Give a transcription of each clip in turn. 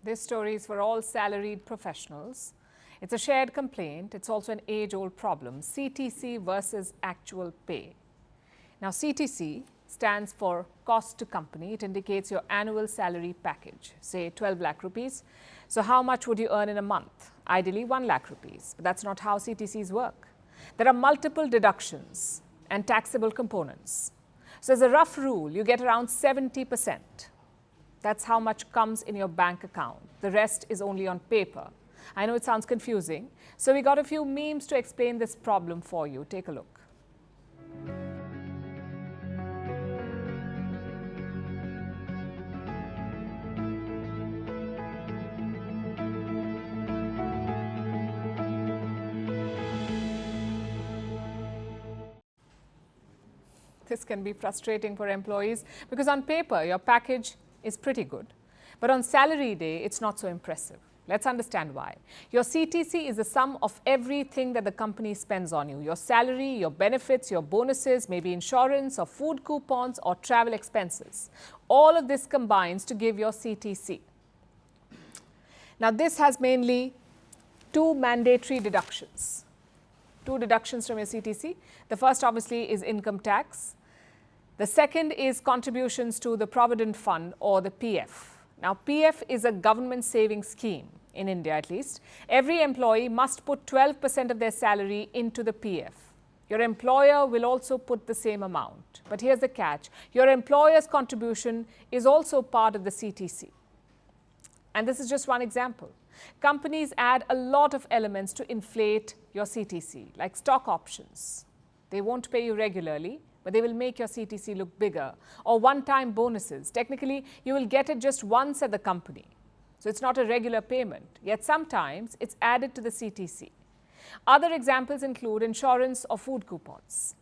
This story is for all salaried professionals. It's a shared complaint. It's also an age-old problem. CTC versus actual pay. Now, CTC stands for cost to company. It indicates your annual salary package, say 12 lakh rupees. So how much would you earn in a month? Ideally 1 lakh rupees, but that's not how CTCs work. There are multiple deductions and taxable components. So as a rough rule, you get around 70%. That's how much comes in your bank account. The rest is only on paper. I know it sounds confusing. So we got a few memes to explain this problem for you. Take a look. This can be frustrating for employees because on paper, your package is pretty good. But on salary day, it's not so impressive. Let's understand why. Your CTC is the sum of everything that the company spends on you. Your salary, your benefits, your bonuses, maybe insurance or food coupons or travel expenses. All of this combines to give your CTC. Now, this has mainly two mandatory deductions. Two deductions from your CTC. The first obviously is income tax. The second is contributions to the Provident Fund or the PF. Now, PF is a government savings scheme, in India at least. Every employee must put 12% of their salary into the PF. Your employer will also put the same amount. But here's the catch. Your employer's contribution is also part of the CTC. And this is just one example. Companies add a lot of elements to inflate your CTC, like stock options. They won't pay you regularly, but they will make your CTC look bigger. Or one-time bonuses. Technically, you will get it just once at the company. So it's not a regular payment. Yet sometimes it's added to the CTC. Other examples include insurance or food coupons.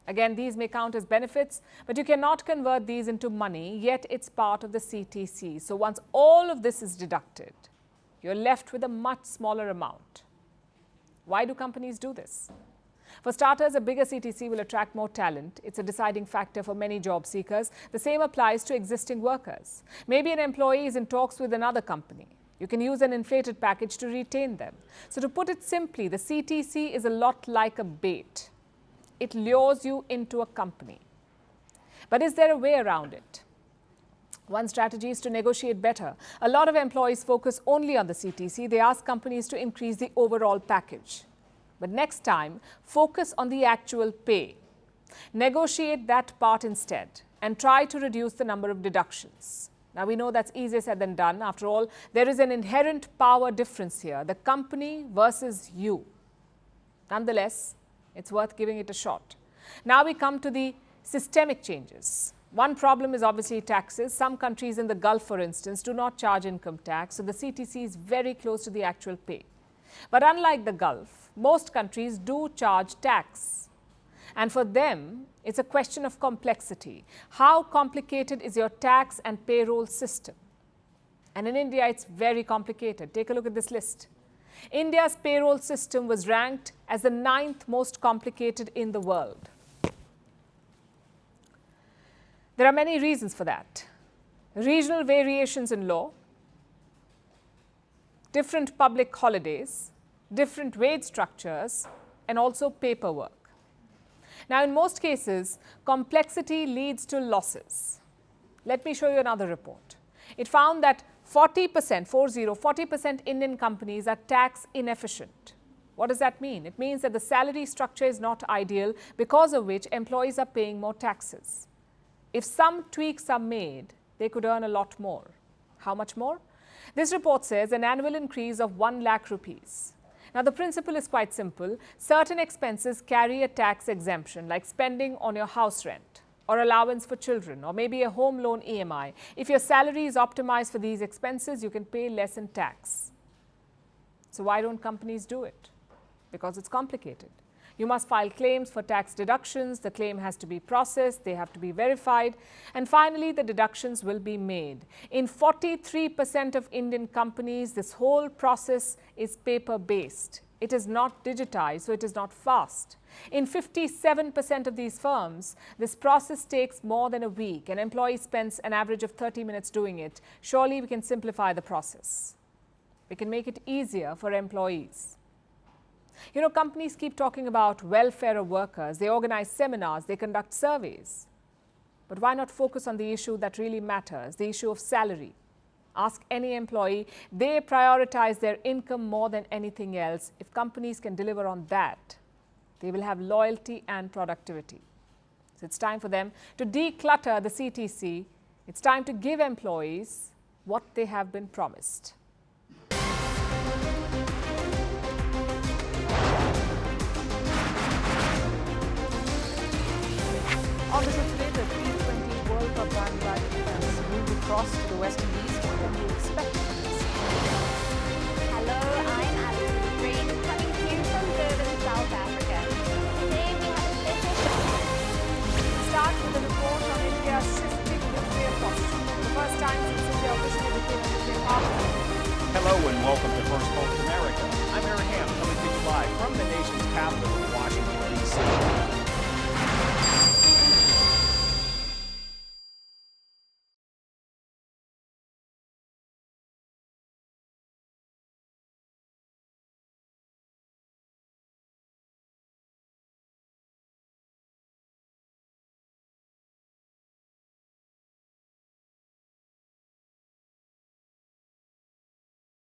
Again, these may count as benefits, but you cannot convert these into money, yet it's part of the CTC. So once all of this is deducted, you're left with a much smaller amount. Why do companies do this? For starters, a bigger CTC will attract more talent. It's a deciding factor for many job seekers. The same applies to existing workers. Maybe an employee is in talks with another company. You can use an inflated package to retain them. So to put it simply, the CTC is a lot like a bait. It lures you into a company. But is there a way around it? One strategy is to negotiate better. A lot of employees focus only on the CTC. They ask companies to increase the overall package. But next time, focus on the actual pay. Negotiate that part instead and try to reduce the number of deductions. Now, we know that's easier said than done. After all, there is an inherent power difference here, the company versus you. Nonetheless, it's worth giving it a shot. Now we come to the systemic changes. One problem is obviously taxes. Some countries in the Gulf, for instance, do not charge income tax, so the CTC is very close to the actual pay. But unlike the Gulf, most countries do charge tax. And for them, it's a question of complexity. How complicated is your tax and payroll system? And in India, it's very complicated. Take a look at this list. India's payroll system was ranked as the 9th most complicated in the world. There are many reasons for that. Regional variations in law, different public holidays, different wage structures, and also paperwork. Now, in most cases, complexity leads to losses. Let me show you another report. It found that 40% Indian companies are tax inefficient. What does that mean? It means that the salary structure is not ideal, because of which employees are paying more taxes. If some tweaks are made, they could earn a lot more. How much more? This report says an annual increase of 1 lakh rupees. Now, the principle is quite simple. Certain expenses carry a tax exemption, like spending on your house rent or allowance for children or maybe a home loan EMI. If your salary is optimized for these expenses, you can pay less in tax. So why don't companies do it? Because it's complicated. You must file claims for tax deductions. The claim has to be processed. They have to be verified. And finally, the deductions will be made. In 43% of Indian companies, this whole process is paper-based. It is not digitized, so it is not fast. In 57% of these firms, this process takes more than a week. An employee spends an average of 30 minutes doing it. Surely we can simplify the process. We can make it easier for employees. You know, companies keep talking about welfare of workers. They organize seminars, they conduct surveys. But why not focus on the issue that really matters, the issue of salary? Ask any employee, they prioritize their income more than anything else. If companies can deliver on that, they will have loyalty and productivity. So it's time for them to declutter the CTC. It's time to give employees what they have been promised. On the show today, the T20 World Cup bandwagon has moved across to the West Indies. What can we expect from this?